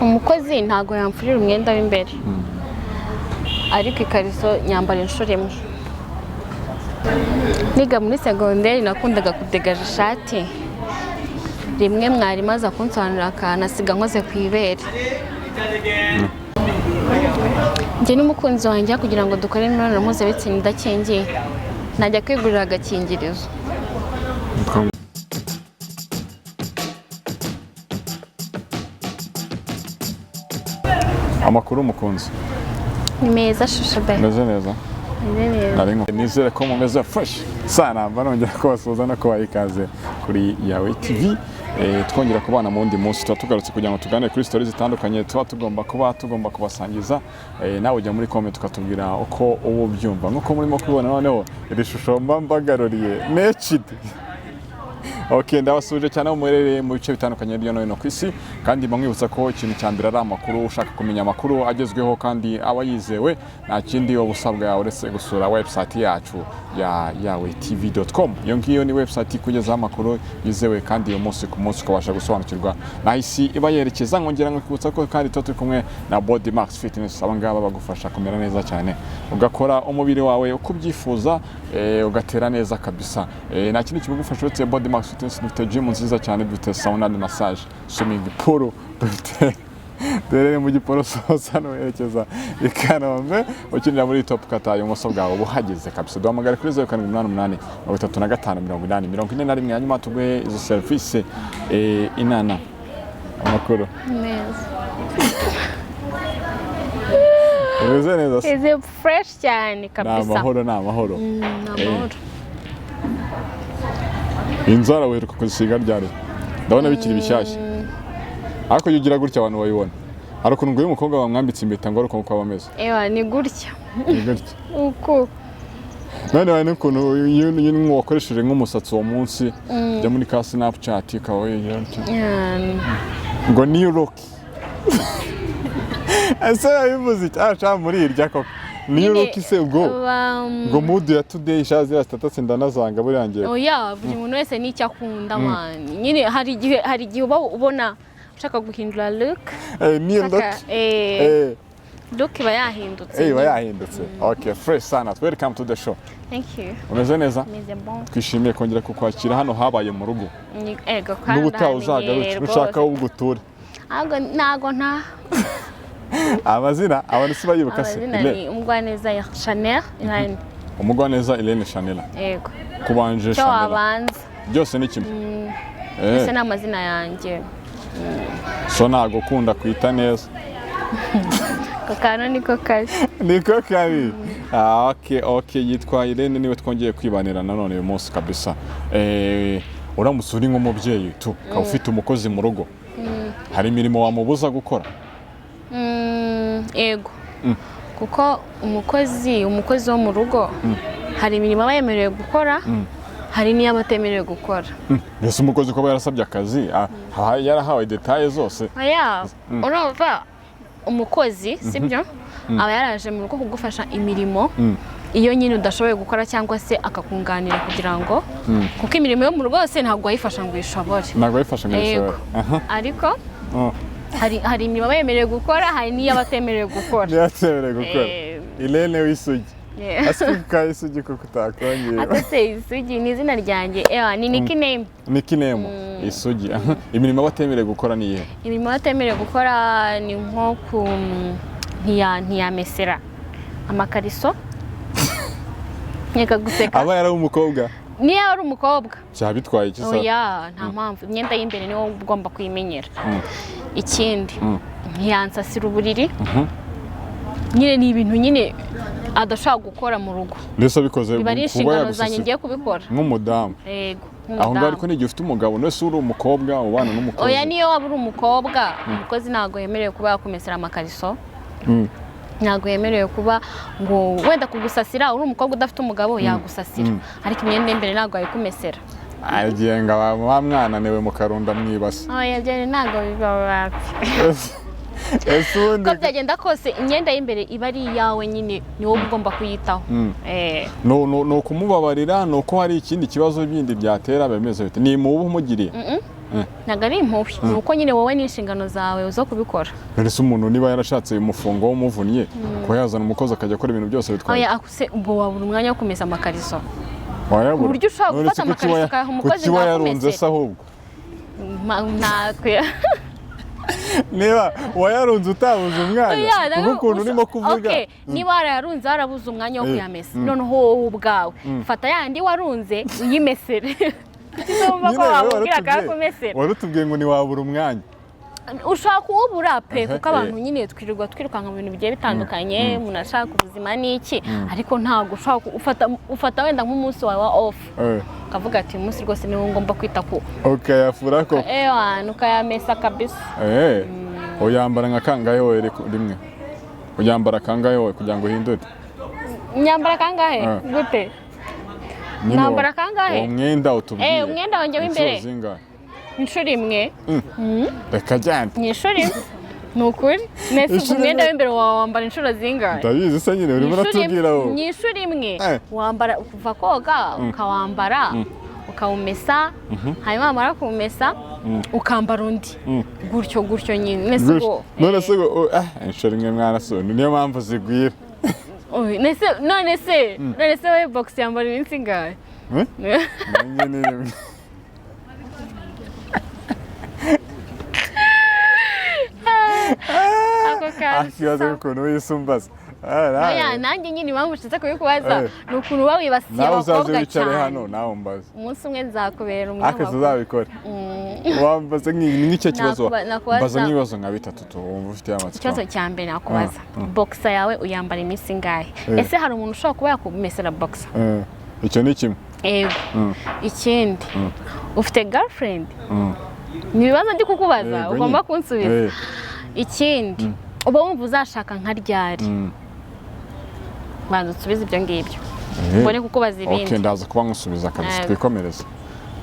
umukozi ntago yamfurira umwenda w'imbere ariko ikariso nyambara inshuro imwe. Niga muri segonderi nakundaga kudegaje ishati, rimwe mwarimu aza kunsobanurira akantu asiga nkoze ku ibere. Njye n'umukunzi wanjye kugira ngo dukore imibonano mpuzabitsina idakingiye najya kwigurira agakingirizo. Amakuru umukunzi ni meza shusho be. Meze neza. Nizere ko mumeze fresh sana, barongera ko basuza no kuba ikaze kuri yawe TV. Twongera kubana mu wundi munsi tugarutse kugira ngo tugane kuri stories zitandukanye tugomba kubasangiza. Nawe ujya muri comment ukatubwira uko ubu byumva, nkuko murimo kubibona noneho iri shusho mbagaruriye naked. Okay, ndabasuje cyane umurereye mu bice bitandukanye byo no ku isi, kandi mwibutsa ko ikintu cya mbere ari amakuru. Ushaka kumenya amakuru agezweho kandi aba yizewe, nta kindi ubusabwa yawe uretse gusura website yacu ya yawetv.com. Iyo ngiyo ni website kugeza amakuru yizewe kandi umunsi ku munsi ukabasha gusobanukirwa na isi iba yerekeza. Ngongera kwibutsa ko kandi turi kumwe na Body Max Fitness, abangaba bagufasha kumera neza cyane, ugakora umubiri wawe uko ubyifuza, ugatera neza kabisa. Nta kindi kibugufasha uretse Body Max Fitness. Dufite gym nziza cyane, dufite sauna na massage, swimming pool, dufite dere mu giporo sosa no yerekeza ikanombe. Ukinira muri top kata y'umoso bwawe buhageze kabisa. Duhamagare kuri 088 35 40 hanyuma tugwe izo service inana. Amakuru Neza. Meze neza. Is fresh cyane kabisa. Namahoro. Namahoro. Inzara weruka kuziga ryari? Ndabona bikiri bishyashya. Ariko yugira gutya abantu bayibona. Ariko ngo uyu mukobwa bamwambitse impeta ngo uko bameze. Ni gutya. Ni gutya. Uko. None wani ukuntu yinwo wakoresheje nk'umusatsi wo munsi jya muri ka Snapchat kawe ngo new look. Asa yivuze acha muri irya koko. New look se ngo mood ya today shazi ya status ndanazanga burangiye. Oya, buri muntu wese n'icyo akunda mani. Nyine hari igihe ubona ushaka guhindura look. New look. Look iba yahindutse. Iba yahindutse. Okay, fresh sana. Welcome to the show. Thank you. Umeze neza? Meze bon. Twishimiye kongera kukwakira hano habaye mu rugo. Ego kandi n'ubutaha uzagaruka ushaka uguture. Nago nta amazina abantu si bayibuka se. Ni umugwaneza ya Chanel Irani. Umugwaneza Irene Chanel. Ego. Kubanje Chanel. Abanza. Byose ni kimwe. Ese n'amazina yanjye. So nago kunda kwita neza. Kakano niko kabi. Niko kabi. Okay, yitwa Irene, niwe twongeye kwibanira nanone uyu munsi kabisa. Uramutse uri nk'umubyeyi tu ka ufite umukozi mu rugo. Hari imirimo wamubuza gukora? Ego. Kuko umukozi wo mu rugo hari imirimo aba yemerewe gukora, hari n'iyo abatemerewe gukora. Mbese umukozi ko yarasabye akazi yarahawe details zose. Oya, urumva umukozi sibyo aba yaraje mu rugo kugufasha imirimo iyo nyine udashoboye gukora cyangwa se akakunganira kugira ngo kuko imirimo yo mu rugo yose ntabwo wayifasha ngo uyishobore. Ntabwo wayifasha ngo uyishobore. Ariko hari imirimo aba yemerewe gukora, hari n'iyo abatemerewe gukora. Yatemerewe gukora. Irene w'isugi. Asika isugi ko kutakongera. Atase isugi ni izina ryanjye. Ni nickname. Nickname isugi. Imirimo batemerewe gukora ni iyihe? Imirimo batemerewe gukora ni nko ku ntiyamesera amakariso. Nyeka guseka. Aba yari umukobwa. Niyo ari umukobwa. Cyabitwaye iki sa? Oya, nta mpamvu. Imyenda y'imbere niwo ugomba kuyimenyera. Ikindi ntiyansasira uburiri. Nyine ni ibintu nyine adashaka gukora mu rugo. Ndetse bikoze biba ari inshingano zanjye ngiye kubikora nk'umudamu. Yego. Aho ngaho ariko n'igihe ufite umugabo nese uri umukobwa ubana n'umukozi. Oya, niyo waba uri umukobwa, umukozi ntago yemerewe kuba yakumesera amakariso. Ntago yemerewe kuba ngo wenda kugusasira uri umukobwa udafite umugabo yagusasira. Ariko imyenda imbere ntago ayikumesera. Agiye ngo wa mwana newe mu karunda mwibase. Oya, byari ntago biba ko byagenda kose imyenda y'imbere iba ari iyawe nyine ni wowe ugomba kuyitaho. No kumubabarira no ko hari ikindi kibazo bindi byatera bemeze bite ni mu umugiriye. ntabwo ari impuhwe ni uko nyine wowe n'inshingano zawe zo kubikora. Ese umuntu niba yarashatse umufungo w'umuvunnye ko yazana umukozi akajya akora ibintu byose bitwaye ubwo wabura umwanya wo kumesa amakariso wayabura ku buryo ushobora gufata amakariso ukayaha umukozi kuki wayarunze se ahubwo ntakwe niba wayarunze utabuze umwanya kuko ukuntu urimo kuvuga niba warayarunze warabuze umwanya wo kuyamesa noneho wowe ubwawe fata yandi warunze uyimesere warutubwiye ngo ntiwabura umwanya ushaka kuwubura pe kuko abantu nyine twirirwa twirukanka mu bintu bigiye bitandukanye umuntu ashaka ubuzima n'iki ariko ntabwo ushaka ufata wenda nk'umunsi wawe wa off ukavuga ati uyu munsi rwose niwo ngomba kwita ku ukayafura ko ukayamesa kabisa uyambara nka kangahe wowe rimwe uyambara kangahe wowe kugira ngo uhindure nyambara kangahe gute nambara kangahe umwenda utubwiye umwenda wanjye w'imbere inshuro imwe reka jyane ni inshuro imwe ni ukuri nese umwenda w'imbere wambara inshuro zingahe ndabizi se nyine urimo uratubwira wowe ni inshuro imwe wambara kuva koga ukawambara ukawumesa hanyuma wamara kuwumesa ukambara undi gutyo nyine none se inshuro imwe mwana so niyo mpamvu zigwira none se we box yambara iminsi ingahe akibaza ukuntu wisumbaza nanjye nyine impamvu ushatse kubikubaza ni ukuntu uba wibasiye abakobwa cyane nawe umbaza umunsi umwe nzakubera umunyamakuru akazi uzabikora wambaza nk'icyo kibazo mbaza nk'ibibazo nka bitatu wumva ufite amatsiko ikibazo cya mbere nakubaza boxer yawe uyambara iminsi ingahe ese hari umuntu ushobora kuba yakumesera boxer icyo ni kimwe yego ikindi ufite girlfriend ni ibibazo ndi kukubaza ugomba kunsubiza ikindi uba wumva uzashaka nka ryari banza usubize ibyo ngibyo mbone kukubaza ibindi ndaza kuba nkusubiza kabisa twikomereze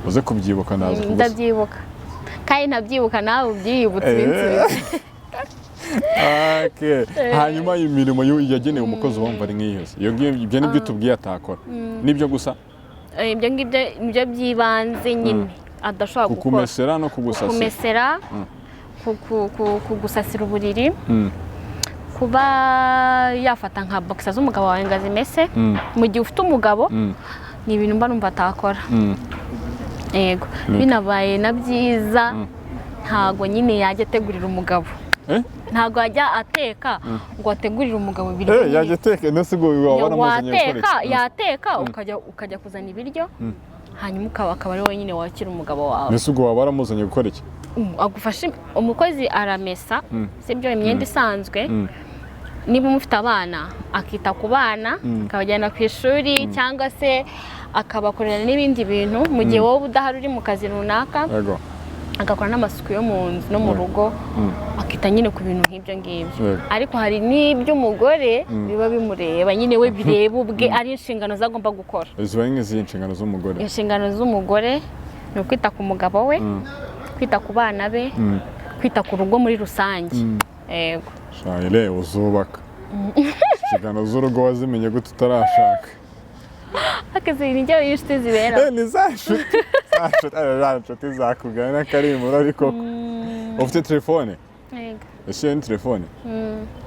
uze kubyibuka ndaza kugusa ndabyibuka kandi ntabyibuka nawe ubyiyibutse ibinsubize hanyuma imirimo yagenewe umukozi wumva ari nk'iheze ibyo nibyo tubwiye atakora nibyo gusa ibyo ngibyo nibyo by'ibanze nyine adashobora gukora kukumesera no kugusasira kumesera kugusasira uburiri kuba yafata nka boxer z'umugabo wawe ngo azimese mu gihe ufite umugabo ni ibintu mba numva atakora yego binabaye na byiza ntago nyine yajya ategurira umugabo ntago yajya ateka ngo ategurire umugabo ibiryo yajya ateka nese ngo yateka ukajya kuzana ibiryo hanyuma akaba ari wowe nyine wakira umugabo wawe nese ubwo waba waramuzanye gukora iki agufasha umukozi aramesa sibyo imyenda isanzwe niba mufite abana akita ku bana akabajyana ku ishuri cyangwa se akabakorera n'ibindi bintu mu gihe wowe udahari uri mu kazi runaka agakora n'amasuku yo mu nzu no mu rugo akita nyine ku bintu nk'ibyo ngibyo ariko hari n'iby'umugore biba bimureba nyine we bireba ubwe ari inshingano zagomba gukora ziba nk'izi inshingano z'umugore inshingano z'umugore ni ukwita ku mugabo we kwita ku bana be kwita ku rugo muri rusange yego shayire uzubaka inshingano z'urugo wazimenye gute utarashaka akazi ni njye inshuti zibera ni za nshuti zakubwira n'akarimuro ariko ufite telefone yego ese ni telefone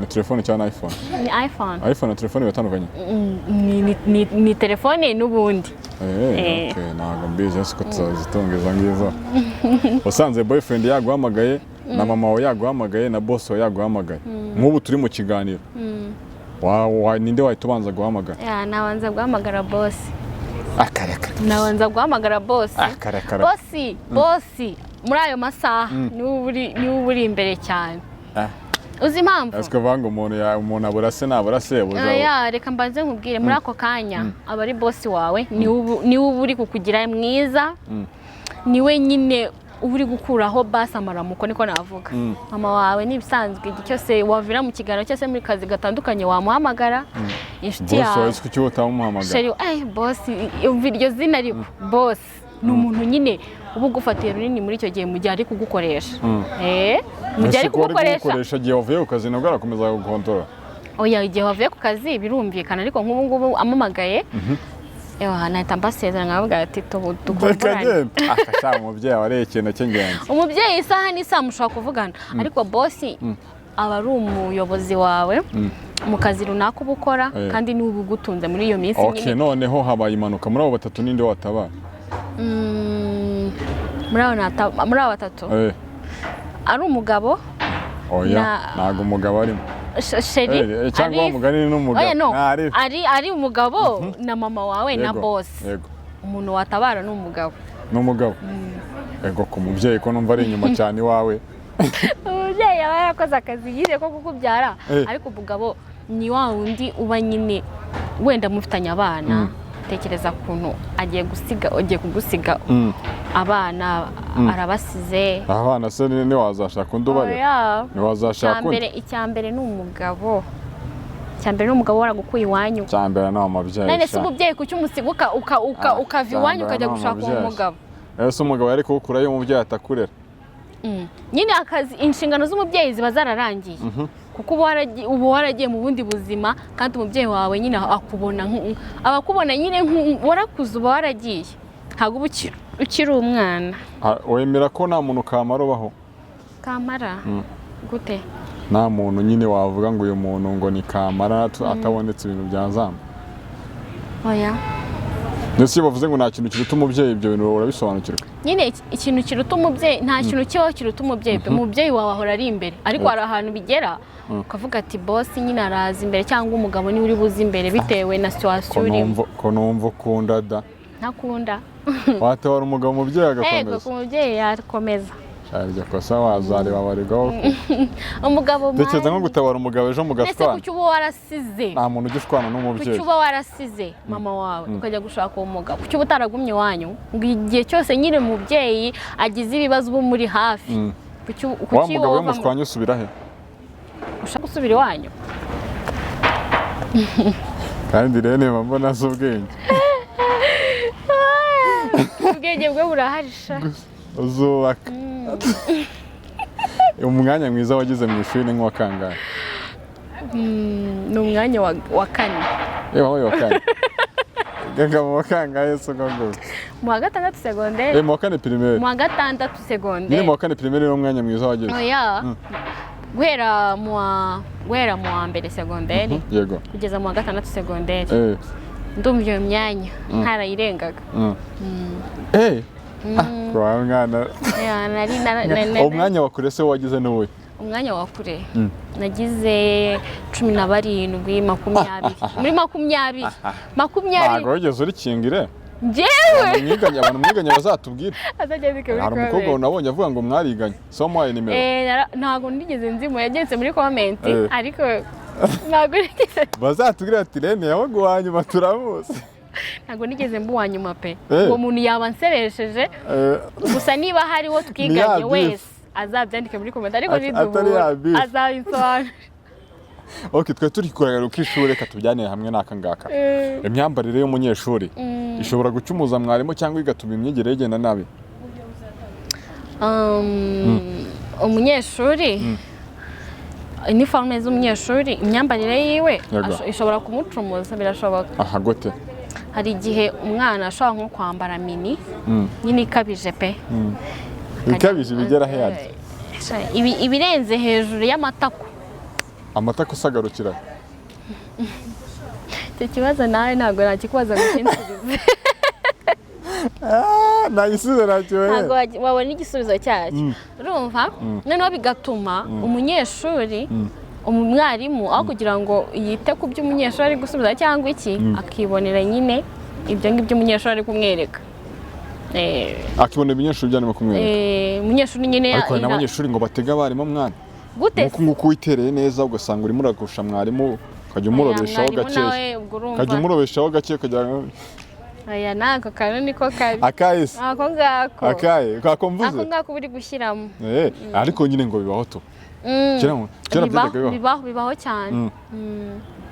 ni telefone cyangwa iPhone ni iPhone na telefone batandukanye ni telefone n'ubundi ntabwo mbizi siko tuzazitunga izo ngizo usanze boyfriend yaguhamagaye na mama wawe yaguhamagaye na boss wawe yaguhamagaye nk'ubu turi mu kiganiro ninde wahita ubanza guhamagara nabanza guhamagara boss akareka nabanza guhamagara boss boss muri ayo masaha niwe uri imbere cyane uzi impamvu ese kuvanga umuntu abura se nabura se reka mbanze nkubwire muri ako kanya aba ari boss wawe niwe uri kukugira mwiza niwe nyine uri gukuraho basi amaramuko niko navuga mama wawe nibisanzwe igihe cyose wavira mu kiganiro cyose muri kazi gatandukanye wamuhamagara inshuti yawe boss kuki utamuhamagara sheri boss umva iryo zina ariko boss ni umuntu nyine uba ugufatiye runini muri icyo gihe mu gihe ari kugukoresha mu gihe ari kugukoresha igihe wavuye ku kazi nabwo arakomeza kugukontorora igihe wavuye ku kazi birumvikana ariko nk'ubu ngubu amamagaye ewa nahita mbasezera nkavuga ati tukumburane akashaka umubyeyi wareye ikintu cy'ingenzi. Umubyeyi isaha n'isaha mushobora kuvugana ariko bosi aba ari umuyobozi wawe mu kazi runaka uba ukora kandi niwe ugutunze muri iyo minsi nyine. Okay, noneho habaye impanuka muri abo batatu ninde watabara? Muri abo batatu ari umugabo. Oya ntago umugabo arimo. Sheri cyangwa umugani n'umugabo. Ari umugabo na mama wawe na boss. Yego. Umuntu watabara n'umugabo. N'umugabo. Ego ku mubyeyi ko numva ari inyuma cyane iwawe. Umubyeyi aba yarakoze akazi yize ko kukubyara ariko umugabo ni wa wundi uba nyine wenda mufitanye abana. Tekereza kuntu agiye kugusiga abana arabasize. Abana se ni wazashaka undi ubare? Ni wazashaka undi? Icyambere n'umugabo. Icyambere n'umugabo waragukuye iwanyu. Icyambere no mabyeyi. None se umubyeyi kuki umusiga ukava iwanyu ukajya gushaka uwo mugabo? Ese umugabo yari kuwukurayo umubyeyi atakurera? Nyine akazi inshingano z'umubyeyi ziba zararangiye. Kuko uba waragiye mu bundi buzima kandi umubyeyi wawe nyine abakubona nyine warakuze uba waragiye ntabwo ukiri umwana. Wemera ko nta muntu kamara ubaho? Kamara gute? Nta muntu nyine wavuga ngo uyu muntu ngo ni kamara atabonetse ibintu byazamba? Oya. Ndetse bavuze ngo nta kintu kiruta umubyeyi, ibyo bintu urabisobanukirwa? Nyine ikintu kiruta umubyeyi nta kintu kibaho kiruta umubyeyi. Umubyeyi wawe ahora ari imbere ariko hari ahantu bigera ukavuga ati boss nyine araza imbere cyangwa umugabo niwe uri buze imbere bitewe na situation urimo. Ko numva ukunda da? Ntakunda. Watabara umugabo umubyeyi agakomeza? Yego ku mubyeyi yakomeza. Iryo kosa wazareba barigaho. Umugabo Tekereza nko gutabara umugabo ejo mugashwana. Ese kuki uba warasize? Nta muntu ugishwana n'umubyeyi. Kuki uba warasize mama wawe ukajya gushaka uwo mugabo? Kuki uba utaragumye iwanyu ngo igihe cyose nyine umubyeyi agize ibibazo uba muri hafi? Wa mugabo we mushwanya usubira he? Ushaka gusubira iwanyu? Kandi rero niba mbona azi ubwenge. Ubwenge bwe buraharisha. Uzubaka. Umwanya mwiza wagize mu ishuri ni nk'uwa kangahe? Ni umwanya wa kane. Wowe wa kane? Gaga mu wa kangahe se ngo? Mu wa gatandatu segonderi. Mu wa kane primaire? Mu wa gatandatu segonderi. Ni mu wa kane primaire ni umwanya mwiza wagize? Oya. Guhera mu wa mbere segonderi. Yego. Kugeza mu wa gatandatu segonderi. Ndumva iyo myanya ntarayirengaga. Kwa mwana. Umwanya wa kure se wagize n'uwe? Umwanya wa kure nagize 17 20 muri 20. Ntabwo wigeze urikingire? Njyewe abantu mwiganye bazatubwira. Azageze hari umukobwa nabonye avuga ngo mwariganye so muhaye nimero. Ntabwo ndigeze nzimo yagenze muri comment ariko ntabwo nigeze bazatubwira ati Rene yabaguhanye baturamuze. Ntabwo nigeze mbuwa nyuma pe. Uwo muntu yabanseresheje gusa niba hariho twiganye wese azabyandike muri comment ariko azabinsobanura. Okay, twe turi kuragara ukishure katujyane hamwe nakangaka. Imyambarire y'umunyeshuri ishobora gucumuza mwarimu cyangwa igatuma imyigire yegenda nabi? Umunyeshuri uniforme z'umunyeshuri imyambarire yiwe ishobora kumucumuza birashoboka. Aha gute? Hari igihe umwana ashobora nko kwambara mini nyine ikabije pe. Ikabije bigera he? Ibirenze hejuru y'amatako. Amatako usagarukira? Icyo kibazo nawe ntabwo nakikubaza ngo kinsubize. Nagisubiza nacyo. Ntabwo wabona igisubizo cyacyo. Urumva? Noneho bigatuma umunyeshuri umwarimu aho kugira ngo yite ku byo umunyeshuri ari gusubiza cyangwa iki akibonera nyine ibyo ngibyo umunyeshuri ari kumwereka. Akibonera umunyeshuri byane kumwereka. Umunyeshuri nyine ariko n'abanyeshuri ngo batega abarimu mwana. Gute? Nguko witereye neza ugasanga urimo uragusha mwarimu ukajya umurobeshaho gake. Ukajya umurobeshaho gake kugira ngo aya nako kantu niko kabi. Akahise. Ako ngako. Akaye kakomvuze. Ako ngako buri gushyiramo. Ariko nyine ngo bibaho to. Bibaho cyane.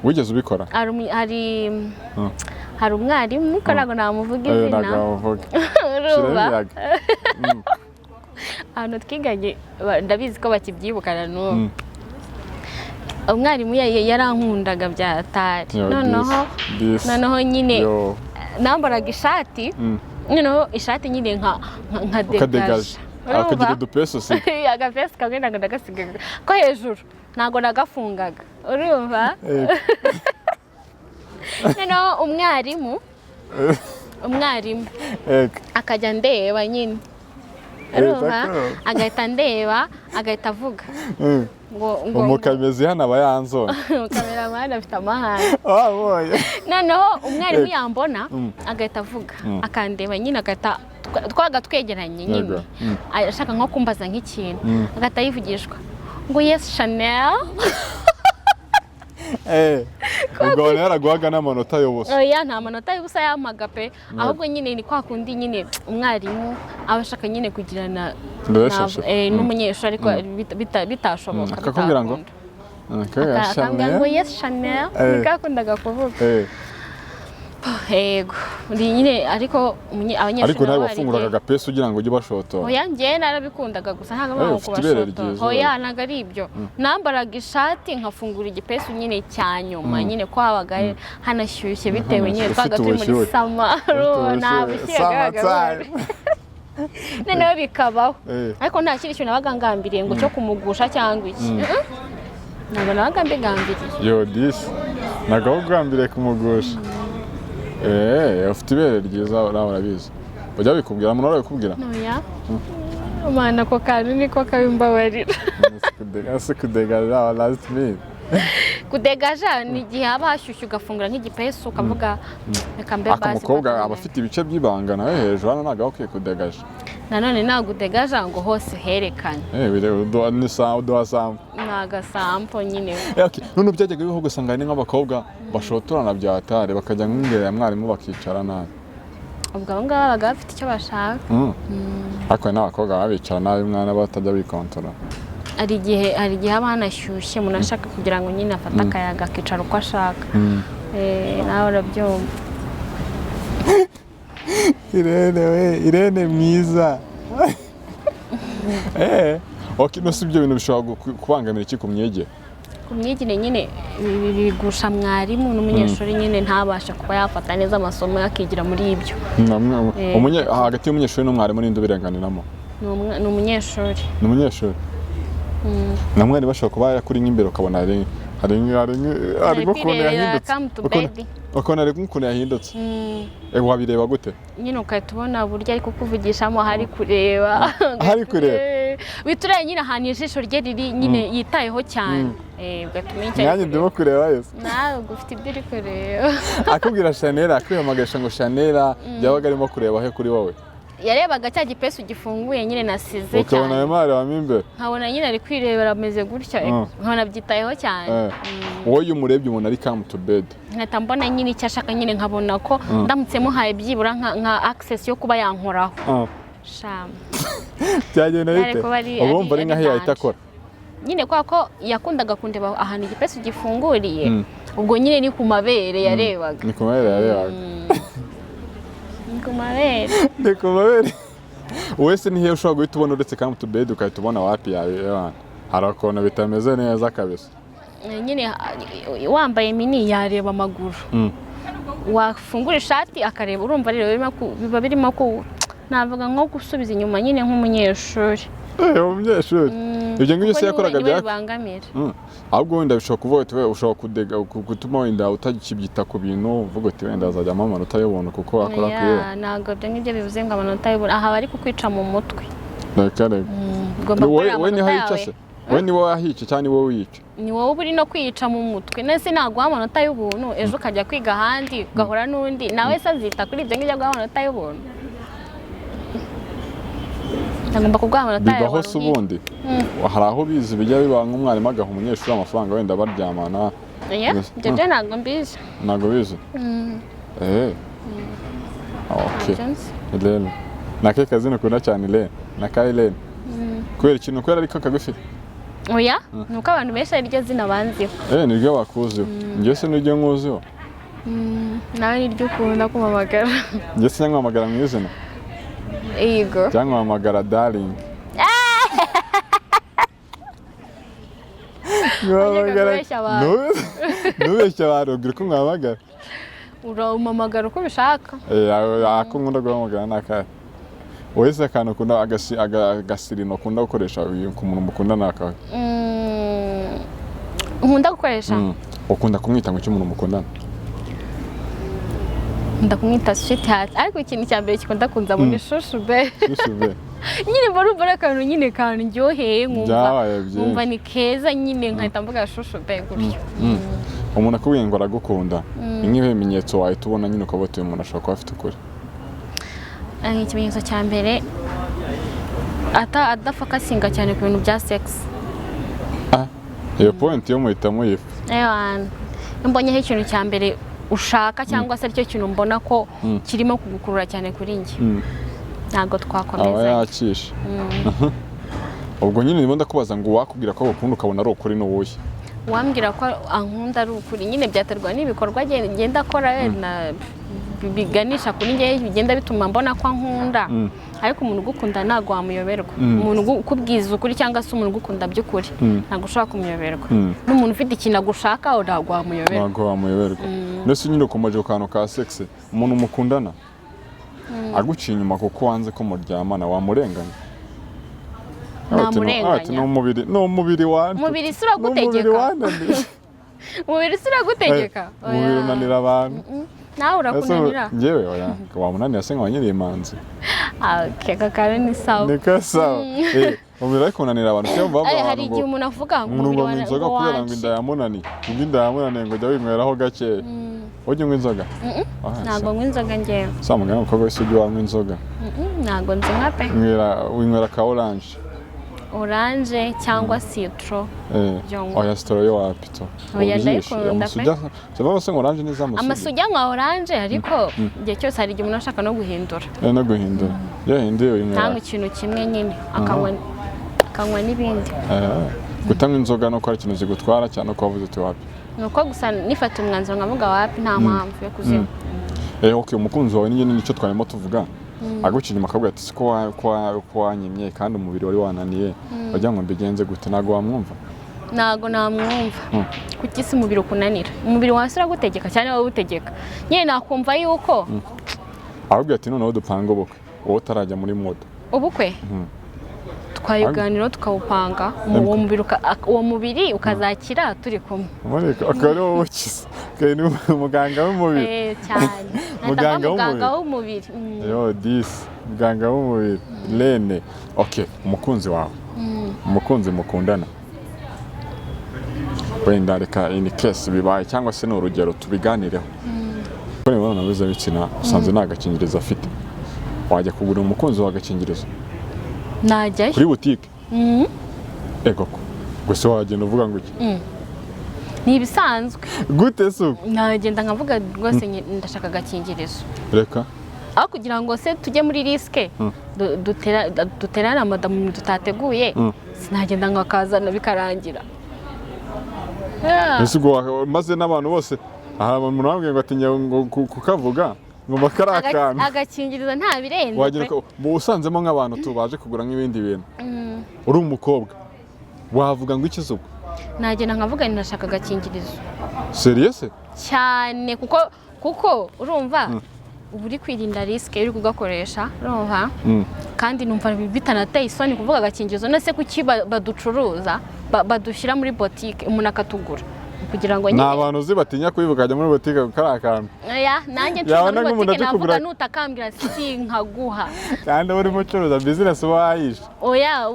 Wigeze ubikora? Hari umwarimu ko ntabwo namuvuga izina. Urumva? Ahantu twiganye ndabizi ko bakibyibukana n'ubu. Umwarimu yarankundaga bya atari. Noneho nyine nambaraga ishati noneho ishati nyine nka degaje akagira udupeso se agapesi kamwe ntabwo ndagasigaga ko hejuru ntabwo nagafungaga urumva noneho umwarimu akajya ndeba nyine urumva agahita ndeba agahita avuga ngo umukamezi hano aba yanzona umukameramani afite amahane noneho umwarimu yambona agahita avuga akandeba nyine agahita twaga twegeranye nyine ashaka nko kumbaza nk'ikintu agahita yivugishwa ngo yes Chanel ubwo yaraguhaga n'amanota y'ubusa oya nta manota y'ubusa yampaga pe ahubwo nyine ni kwa kundi nyine umwarimu aba ashaka nyine kugirana n'umunyeshuri ariko bitashoboka akakubwira ngo akambwira ngo yes Chanel bikakundaga kuvuga yego nyine ariko abanyeshuri ariko nawe wafunguraga agapesi ugira ngo ujye ubashotora oya njye narabikundaga gusa ntabwo mpamvu kubashotora oya ntabwo ari ibyo nambaraga ishati nkafungura igipesi nyine cya nyuma nyine ko habaga hanashyushye bitewe nyine twaga turi muri samaro ntabushyiraga noneho bikabaho ariko nta kindi kintu nabaga ngambiriye ngo cyo kumugusha cyangwa iki ntabwo nabaga mbigambiriye yo disi ntabwo ugambiriye kumugusha ufite ibere ryiza nawe urabizi bajya bikubwira umuntu arabikubwira oya umwana ako kantu niko kabimbabarira kudegaja last minute kudegaja ni igihe haba hashyushye ugafungura nk'igipesu ukavuga reka mbe basi umukobwa aba afite ibice by'ibanga nawe hejuru hano ntabwo akwiye kudegaja nanone ntabwo udegaja ngo hose herekane uduha sampo ni agasampo nyine none byajyaga bibaho ugasanga hari nk'abakobwa bashotorana bya hatari bakajya nk'imbere ya mwarimu bakicara nabi ubwo abo ngabo babaga bafite icyo bashaka ariko n'abakobwa baba bicara nabi umwana batajya bikontora hari igihe haba hanashyushye umuntu ashaka kugira ngo nyine afate akayaga akicara uko ashaka nawe urabyumva Irene mwiza no si ibyo bintu bishobora kubangamira iki ku myigire ku myigire nyine bigusha mwarimu n'umunyeshuri nyine ntabasha kuba yafata neza amasomo yakigira muri ibyo hagati y'umunyeshuri n'umwarimu n'indi ubirenganiramo ni umunyeshuri na mwarimu bashobora kuba yakuri nk'imbere ukabona hari nk'ukuntu yahindutse ukabona hari nk'ukuntu yahindutse wabireba gute nyine ugahita ubona uburyo ari kukuvugishamo hari kureba witureye nyine ahantu ijisho rye riri nyine yitayeho cyane ugatuma nanjye ndimo kureba yose nawe ufite ibyo uri kureba akubwira Chanel akwihamagasha ngo Chanel yabaga arimo kureba he kuri wowe yarebaga cya gipesu gifunguye nyine nasize cyane ukabona ayo mareba imbere nkabona nyine ari kwirebera ameze gutya nkabona byitayeho cyane wowe iyo umurebye umuntu ari come to bed nkahita mbona nyine icyo ashaka nyine nkabona ko ndamutse muhaye byibura nka access yo kuba yankoraho shama byagenda bite ubumva ari nkaho yahita akora nyine kwa ko yakundaga kundeba ahantu igipesu gifunguriye ubwo nyine ni ku mabere yarebaga ni ku mabere yarebaga ni ku mabere wese ni hehe ushobora guhita ubona uretse come to bed ukahita ubona wapi yawe hari ukuntu bitameze neza kabisa nyine wambaye mini yareba amaguru wafungura ishati akareba urumva rero biba birimo ko navuga nko gusubiza inyuma nyine nk'umunyeshuri umunyeshuri ibyo ngibyo se yakoraga byabangamira ahubwo wenda bishobora kuvuga ushobora gutuma wenda utakibyita ku bintu uvuga uti wenda azajyamo amanota y'ubuntu kuko akora kuri ntabwo ibyo ngibyo bivuze ngo amanota y'ubuntu aha bari kukwica mu mutwe wowe niho yica se wowe ni wowe ahica cyangwa ni wowe wica ni wowe uba uri no kwiyica mu mutwe nese naguha amanota y'ubuntu ejo ukajya kwiga ahandi ugahura n'undi nawe se azita kuri ibyo ngibyo aguha amanota y'ubuntu agomba kuguha amanota y'ubuntu bibaho se ubundi hari aho bizi bijya biba nk'umwarimu agaha umunyeshuri amafaranga wenda baryamana ibyo byo ntabwo mbizi ntabwo bizi Irene nake kazina ukunda cyane Irene na ka Irene kubera ikintu kubera ariko kagufi oya nuko abantu benshi ari ryo zina banziho niryo bakuziho njye se niryo nkuziho nawe niryo ukunda kumamagara njye se nkwamagara mu izina yego cyangwa nkwamagara darling nubeshya abantu ubwira ko nkwamagara uramamagara uko ubishaka. Ako nkunda guhamagara n'akahe wese akantu ukunda agasirino ukunda gukoresha ku muntu mukundana akahe nkunda gukoresha ukunda kumwita ngo icyo umuntu mukundana ndakumwita sweetheart ariko ikintu cya mbere kikunda kunza muri shushu be nyine mbona akantu nyine ndyoheye nkumva ni keza nyine nkahita mvuga shushu be gutyo. Umuntu akubwiye ngo aragukunda nk'ibimenyetso wahita ubona nyine ukaba utuye umuntu ashobora kuba afite ukuri. Ikimenyetso cya mbere adafakasinga cyane ku bintu bya sex. Iyo point yo muhita muyifa. Mbonyeho ikintu cya mbere ushaka cyangwa se aricyo kintu mbona ko kirimo kugukurura cyane kuri njye ntabwo twakomeza. Aba yakisha. Ubwo nyine ndimo ndakubaza ngo wakubwira ko bakunda ukabona ari ukuri n'uwuhe. Wambwira ko ankunda ari ukuri nyine byaterwa n'ibikorwa ngenda akora biganisha kuri njye bigenda bituma mbona ko ankunda ariko umuntu ugukunda ntabwo wamuyoberwa. Umuntu ukubwiza ukuri cyangwa se umuntu ugukunda by'ukuri ntabwo ushobora kumuyoberwa. N'umuntu ufite ikintu agushaka ntabwo wamuyoberwa. Ndetse nyine ukomeje ku kantu ka sex umuntu mukundana aguciye inyuma kuko wanze ko muryamana wamurenganya. Namurenganya. N'umubiri wanjye. Umubiri si uragutegeka. Umubiri si uragutegeka. Umubiri unanira abantu. Nawe urakunanira. Njyewe wamunanira se nk'abanyiri imanzi. Kakare ni sawa. Ni kasawa. Umubiri ariko unanira abantu cyo bava abantu. Hari igihe umuntu avuga ngo umubiri wanjye inzoga kubera ngo inda yamunani. Inda yamunaniye ngo jya winyweraho gake. Ujye unywa inzoga? Ntabwo nywa inzoga njyewe. Samugana umukobwa wese ujye wanywa inzoga. Ntabwo nzinywa pe. Winywera ka oranje cyangwa citro. Oya citro yo wapito. Oya ndayikunda pe. Cyangwa se oranje ni z'amasugi. Amasugi nka oranje ariko igihe cyose hari igihe umuntu ashaka no guhindura. No guhindura. Yahinduye winywera. Nta ikintu kimwe nyine akanywa n'ibindi. Gutanga inzoga no ko ari ikintu zigutwara cyane ko wavuze uti wapi. Nuko gusa nifata umwanzuro nkavuga wapi nta mpamvu yo kuzinywa. Okay umukunzi wawe nyine nicyo twarimo tuvuga. Aguciye inyuma akavuga ati siko wanyimye kandi umubiri wari wananiye wagira ngo mbigenze gute ntago wamwumva. Ntago namwumva kuki se umubiri ukunanira umubiri wase uragutegeka cyane wowe utegeka nyine nakumva yuko ahubwo ati noneho dupanga ubukwe wowe utarajya muri modo ubukwe twayiganiro tukawupanga uwo mubiri ukazakira turi kumwe. Akari wowe ukiza kandi umuganga w'umubiri cyane muganga w'umubiri yo disi muganga w'umubiri Lene. Okay umukunzi wawe umukunzi mukundana wenda reka in case bibaye cyangwa se n'urugero tubiganireho ko niba nabuze bikina usanze nta gakingirizo afite wajya kugura umukunzi wa gakingirizo najya kuri boutique ego ko gusa wagenda uvuga ngo iki ni ibisanzwe gute se nagenda nkavuga rwose ndashaka agakingirizo reka aho kugira ngo se tujye muri riske duterana madamu tutateguye sinagenda nkakazana bikarangira. Ese ubwo maze n'abantu bose aha umuntu wabwiye ngo atinya kukavuga ngo makarakana agakingirizo nta birenze wagira ko usanzemo nk'abantu tubaje kugura nk'ibindi bintu uri umukobwa wavuga ngo iki zuba nagenda nkavuga ndashaka agakingirizo serious cyane kuko urumva ubu uri kwirinda riske uri kugakoresha urumva kandi numva bitanateye isoni kuvuga agakingirizo nase kuki baducuruza badushyira muri boutique umuntu akatugura kugira ngo nyine n'abantu zibatinya kwibuka muri boutique karakantu nanjye nshobora muri boutique navuga nutakambira si nkaguha kandi uri mucuruza business wayishe oya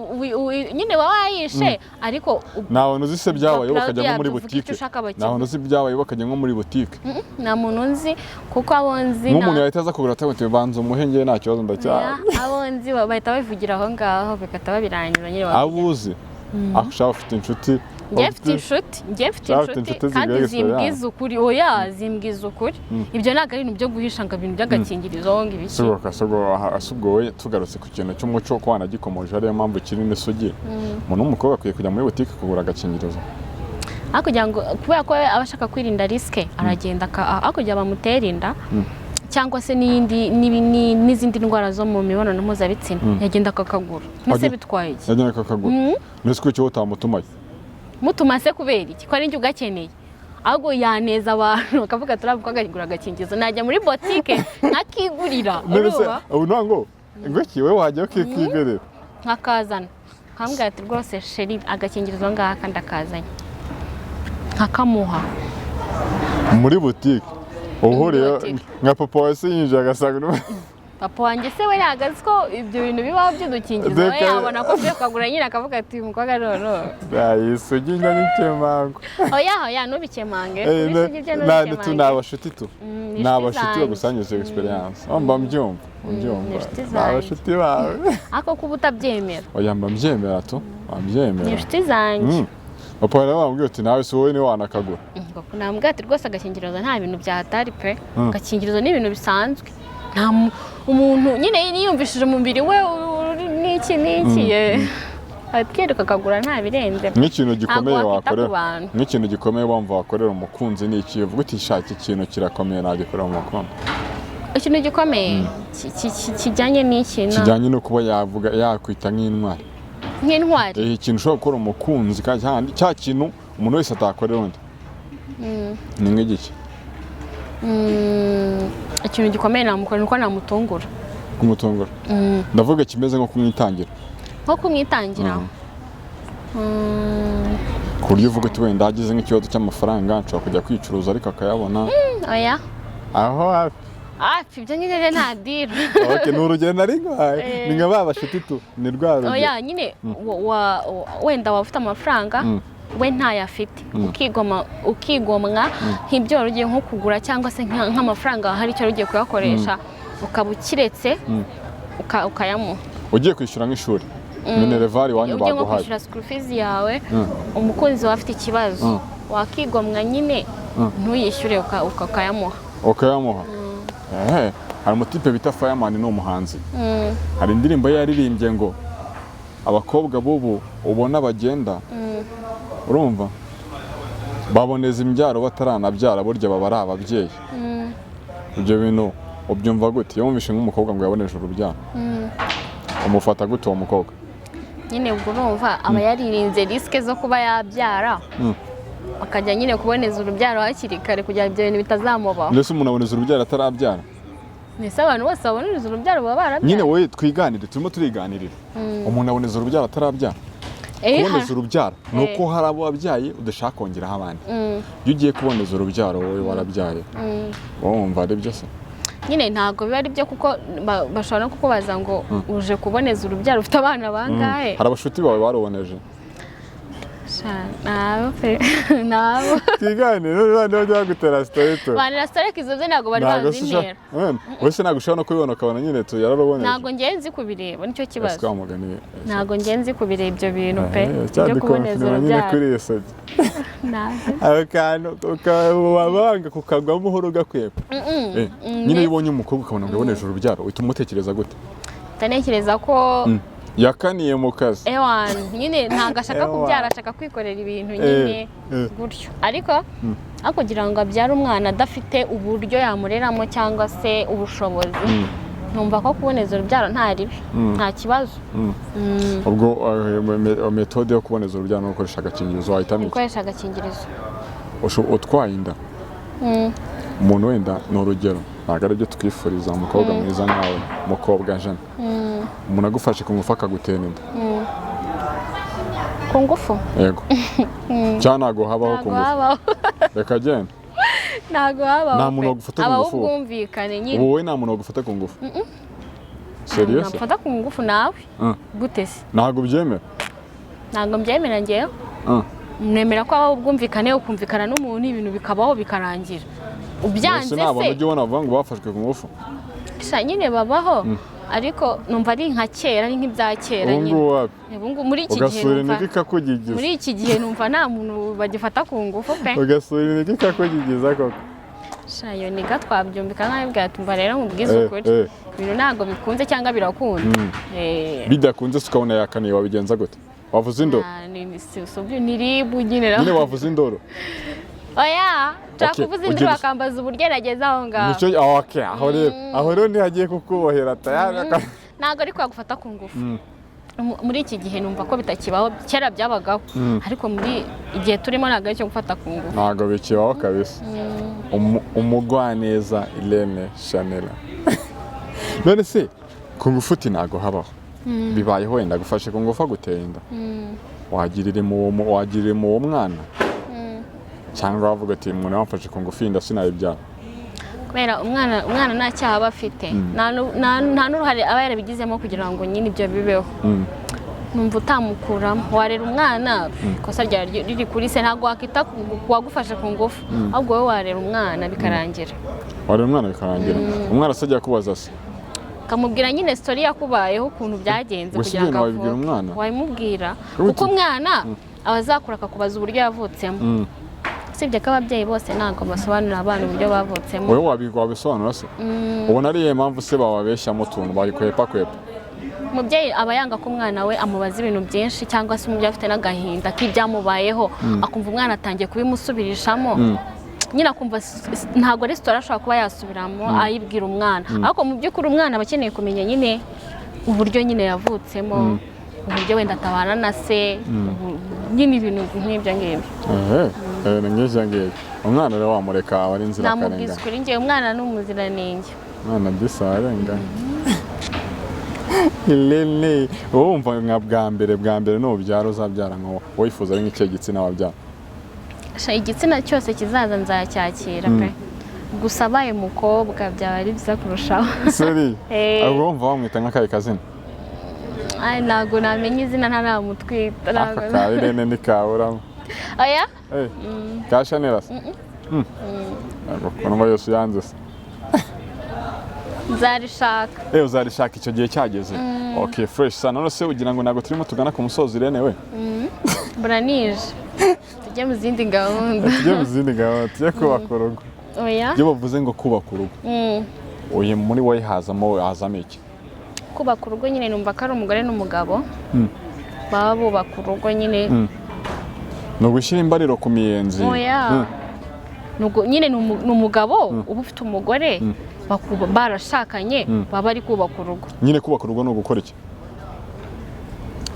nyine wayishe ariko nabantu zise byabaye bakajya muri boutique nabantu zise byabaye bakajya nko muri boutique nta muntu nzi kuko abonzi n'umuntu yahitaza kugura ati banza umuhenge nta kibazo ndacyari abonzi bahita bavugira aho ngaho bikata babirangira nyine abuzi ashaka ufite inshuti njye mfite inshuti kandi zimbwiza ukuri oya zimbwiza ukuri ibyo ntabwo ari ibintu byo guhisha ngo ibintu by'agakingirizo ngo ibiki asubwo we tugarutse ku kintu cy'umuco ko wanagikomoje ariyo mpamvu kiri n'isugi umuntu w'umukobwa akwiye kujya muri boutique kugura agakingirizo aho kugira ngo kubera ko aba ashaka kwirinda riske aragenda aho kugira bamutera inda cyangwa se n'izindi ndwara zo mu mibonano mpuzabitsina yagenda akakagura mbese bitwaye iki yagenda akakagura mbese ko icyo utamutumaye mutuma se kubera iki ko ari njye ugakeneye ahubwo yaneza abantu akavuga turavuga agura agakingirizo najya muri botike nkakigurira urumva ubu ntango ngoki we wajya ukikigurira nkakazana nkambwira ati rwose sheri agakingirizo ngaka ndakazanye nkakamuha muri botike uhuriye nka papa wese yinjiye agasanga papa wanjye se we yagazi ko ibyo bintu bibaho by'udukingirizo we yabona ko byo kugura nyine akavuga ati umukobwa rero ndisugi n'ikemango oya nubikemange n'abashuti tu n'abashuti bagusangiza experience mba mbyumva n'abashuti bawe ako kuba utabyemera oya mba mbyemera tu mbyemera inshuti zanjye papa rero bambwiye ati nawe si wowe ni wanakagura nambwiye ati rwose agakingirizo nta bintu byahatari pe agakingirizo ni ibintu bisanzwe nta umuntu nyine niyumvishije umubiri we n'iki atwereka akagura nta birenze nk'ikintu gikomeye wakorera nk'ikintu gikomeye wumva wakorera umukunzi ni iki uvuga uti shaka ikintu kirakomeye nagikorera mu mukunzi ikintu gikomeye kijyanye n'ikintu kijyanye no kuba yavuga yakwita nk'intwari ikintu ushobora gukora umukunzi cya kintu umuntu wese atakorera undi ni nk'igiki ikintu gikomeye namukorera nuko namutungura kumutungura ndavuga kimeze nko kumwitangira ku buryo uvuga uti wenda hagize nk'ikibazo cy'amafaranga nshobora kujya kwicuruza ariko akayabona oya aho hafi ibyo nyine nta diro ni urugero nari nkwaye ni nka ba bashuti tu ni rwa rugero oya nyine wenda waba ufite amafaranga we ntayafite ukigomwa nk'ibyo wari ugiye nko kugura cyangwa se nk'amafaranga hari icyo ugiye kuyakoresha ukaba ukiretse ukayamuha ugiye kwishyura nk'ishuri minervari wanyu baguhaye ugiye nko kwishyura school fees yawe umukunzi wawe afite ikibazo wakigomwa nyine ntuyishyure ukayamuha hari umutipe bita Fireman ni umuhanzi hari indirimbo ye yaririmbye ngo abakobwa bubu ubona bagenda urumva baboneza imbyaro bataranabyara burya baba ari ababyeyi ibyo bintu ubyumva gute iyo wumvishe nk'umukobwa ngo yaboneje urubyaro umufata gute uwo mukobwa nyine ubwo urumva aba yaririnze risike zo kuba yabyara akajya nyine kuboneza urubyaro hakiri kare kugira ibyo bintu bitazamubaho ndetse umuntu aboneza urubyaro atarabyara nese abantu bose baboneza urubyaro baba barabyara nyine wowe twiganire turimo turiganirira umuntu aboneza urubyaro atarabyara kuboneza urubyaro ni uko hari abo wabyaye udashaka kongeraho abandi iyo ugiye kuboneza urubyaro wowe warabyaye wowe wumva ari byo se nyine ntabwo biba ari byo kuko bashobora no kukubaza ngo uje kuboneza urubyaro ufite abana bangahe hari abashuti bawe baruboneje nabo twiganire n'abandi bajya bagutera sitoreto banira sitoreto izo byo ntabwo bari bazinera wese ntabwo ushobora no kubibona ukabona nyine yararuboneje ntabwo ngenzi kubireba nicyo kibazo ntabwo ngenzi kubireba ibyo bintu pe byo kuboneza urubyaro ako kantu ukabanga kukagwamo uhora ugakwepa nyine iyo ubonye umukobwa ukabona ngo yaboneje urubyaro uhita umutekereza gute utanekereza ko yakaniye mu kazi nyine ntabwo ashaka kubyara ashaka kwikorera ibintu nyine gutyo ariko kugira ngo abyare umwana adafite uburyo yamureramo cyangwa se ubushobozi numva ko kuboneza urubyaro nta ribi nta kibazo ubwo metode yo kuboneza urubyaro no gukoresha agakingirizo wahitamo gukoresha agakingirizo utwaye inda umuntu wenda ni urugero ntabwo ari byo twifuriza umukobwa mwiza nkawe umukobwa jana umuntu agufashe ku ngufu akagutera inda ku ngufu yego cyangwa ntabwo habaho ku ngufu reka genda ntabwo habaho nta muntu wagufata ku ngufu ubwumvikane nyine wowe nta muntu wagufata ku ngufu serious nafata ku ngufu nawe gute se ntabwo byemera ntabwo mbyemera ngewe nemera ko habaho ubwumvikane ukumvikana n'umuntu ibintu bikabaho bikarangira ubyanze se ntabwo ujya ubona bavuga ngo bafashwe ku ngufu nyine babaho ariko numva ari nka kera ari nk'ibya kera nyine muri iki gihe numva nta muntu bagifata ku ngufu pe ugasura inigi ikakugigiza koko shayo niga twabyumvika nk'abibwira tumva rero nkubwize ukuri ibintu ntabwo bikunze cyangwa birakunda bidakunze se ukabona yakaniye wabigenza gute wavuze indoro niribu nyine wavuze indoro oya nshaka kuvuza induru bakambaza uburyo nageze aho ngaho aho rero ntihagiye kukubohera ntabwo ari kwagufata ku ngufu muri iki gihe numva ko bitakibaho, kera byabagaho ariko muri igihe turimo ntabwo ari cyo gufata ku ngufu, ntabwo bikibaho kabisa. Umugwaneza Irene Shanela. None se ku ngufu ntabwo habaho, bibayeho wenda gufashe ku ngufu agutera inda, wagirire mu uwo mwana cyangwa wavuga ati umuntu wamfashe ku ngufu inda sinayibyara? kubera umwana nta cyaha aba afite, nta n'uruhare aba yarabigizemo kugira ngo nyine ibyo bibeho. Numva utamukuramo, warera umwana ikosa riri kuri se, ntabwo wakita wagufashe ku ngufu, ahubwo wowe warera umwana bikarangira. Warera umwana bikarangira? Umwana se ajya kubaza se, kamubwira nyine story yakubayeho ukuntu byagenze kugira ngo wabibwira umwana? Wabimubwira kuko umwana aba azakura akakubaza uburyo yavutsemo. Sibye ko ababyeyi bose ntabwo basobanurira abana uburyo bavutsemo. Wowe wabisobanura se? Ubona ari iyo mpamvu se bababeshyamo utuntu bayikwepa? Umubyeyi aba yanga ko umwana we amubaza ibintu byinshi, cyangwa se umubyeyi afite n'agahinda k'ibyamubayeho akumva umwana atangiye kubimusubirishamo, nyine akumva ntabwo resitora ashobora kuba yasubiramo ayibwira umwana, ariko mu by'ukuri umwana aba akeneye kumenya nyine uburyo nyine yavutsemo, uburyo wenda atabana na se, nyine ibintu nk'ibyo ngibyo. Ni nk'ibyo ngibyo. Umwana rero wamureka aba ari inzirakarengane? Namubwiza ukuri njyewe umwana ni umuziranenge. Umwana disarenga. Irene, wowe wumva nka bwa mbere nubyara uzabyara nko wifuza ari nk'icyo gitsina wabyara? Igitsina cyose kizaza nzacyakira pe, gusa abaye umukobwa byaba ari byiza kurushaho. Seri? Ahubwo wumva wamwita nk'akahe kazina? Ntabwo namenya izina ntaramutwita. Aka ka Irene ntikaburaho? Oya? Ka Shanela se? Ukuntu yose uyanze se? Nzarishaka. Uzarishaka icyo gihe cyageze? Okay, fresh sana. None se ugira ngo ntabwo turimo tugana ku musozi Irene we? Buranije. Tujye mu zindi gahunda. Tujye kubaka urugo. Oya? Iyo bavuze ngo kubaka urugo, uyu muri wowe hazamo iki? Kubaka urugo nyine numva ko ari umugore n'umugabo baba bubaka urugo nyine. Ni ugushyira imbariro ku miyenzi? Oya, nyine ni umugabo uba ufite umugore barashakanye baba ari kubaka urugo. Nyine kubaka urugo ni ugukora iki?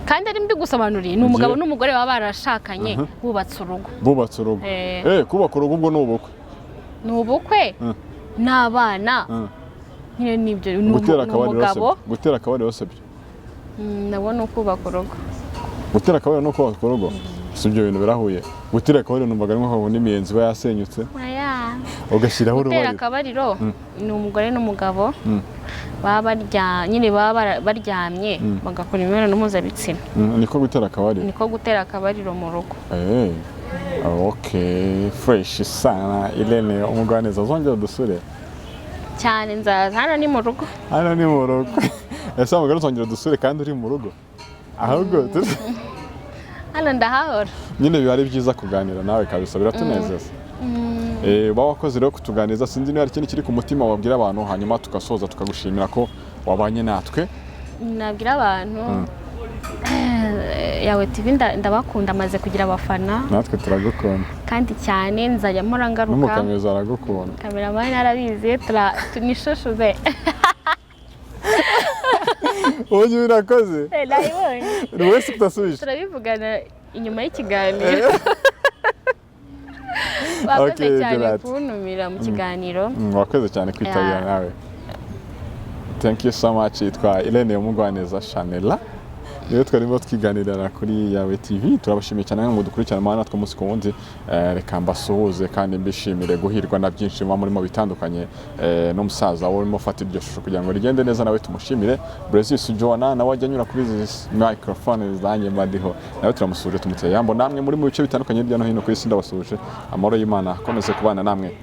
Kandi ari mbigusobanuriye, ni umugabo n'umugore baba barashakanye bubatse urugo. Kubaka urugo ubwo ni ubukwe? Ni ubukwe n'abana nyine nibyo. Ni umugabo gutera akabariro se byo? Nabo ni ukubaka urugo. Gutera akabariro no kubaka urugo si ibyo bintu birahuye? Gutera akabariro numvaga ari nko n'imiyenzi iba yasenyutse ugashyiraho urubariro. Gutera akabariro ni umugore n'umugabo baba baryamye bagakora imibonano mpuzabitsina. Niko gutera akabariro? Niko gutera akabariro mu rugo. Okay, fresh sana. Irene umugwaneza, uzongera dusure cyane? Nzaza. Hano ni mu rugo. Hano ni mu rugo? Ese umugore uzongera dusure kandi uri mu rugo? Ahubwo hano ndahahora. Nyine biba ari byiza kuganira nawe kabisa, biratunezeza. Uba wakoze rero kutuganiriza, sinzi niba hari ikindi kiri ku mutima wabwira abantu, hanyuma tugasoza tukagushimira ko wabanye natwe. Nabwira abantu yawe TV ndabakunda, amaze kugira abafana. Natwe turagukunda kandi cyane, nzajya mpora ngaruka. N'umukameza aragukunda. Kameramani arabizi, tunishushuze. Ubu birakoze? Nayibonye. Buri wese utasubije. Turabivugana inyuma y'ikiganiro. Wakoze cyane kuntumira mu kiganiro. Wakoze cyane kwitabira nawe. Thank you so much. Yitwa Irene umugwaneza Shanela. Rero twarimo twiganirira kuri yawe TV. Turabashimiye cyane ngo dukurikirane amana natwe umunsi ku wundi. Reka mbasuhuze kandi mbishimire guhirwa na byinshi murimo bitandukanye. N'umusaza urimo ufata iryo shusho kugira ngo rigende neza, nawe tumushimire. Brazil Joana nawe ajya anyura kuri izi microphone zanjye mbadiho, nawe turamusuje tumuteye yambo. Namwe muri mu bice bitandukanye hirya no hino ku isi ndabasuje. Amahoro y'Imana akomeze kubana namwe.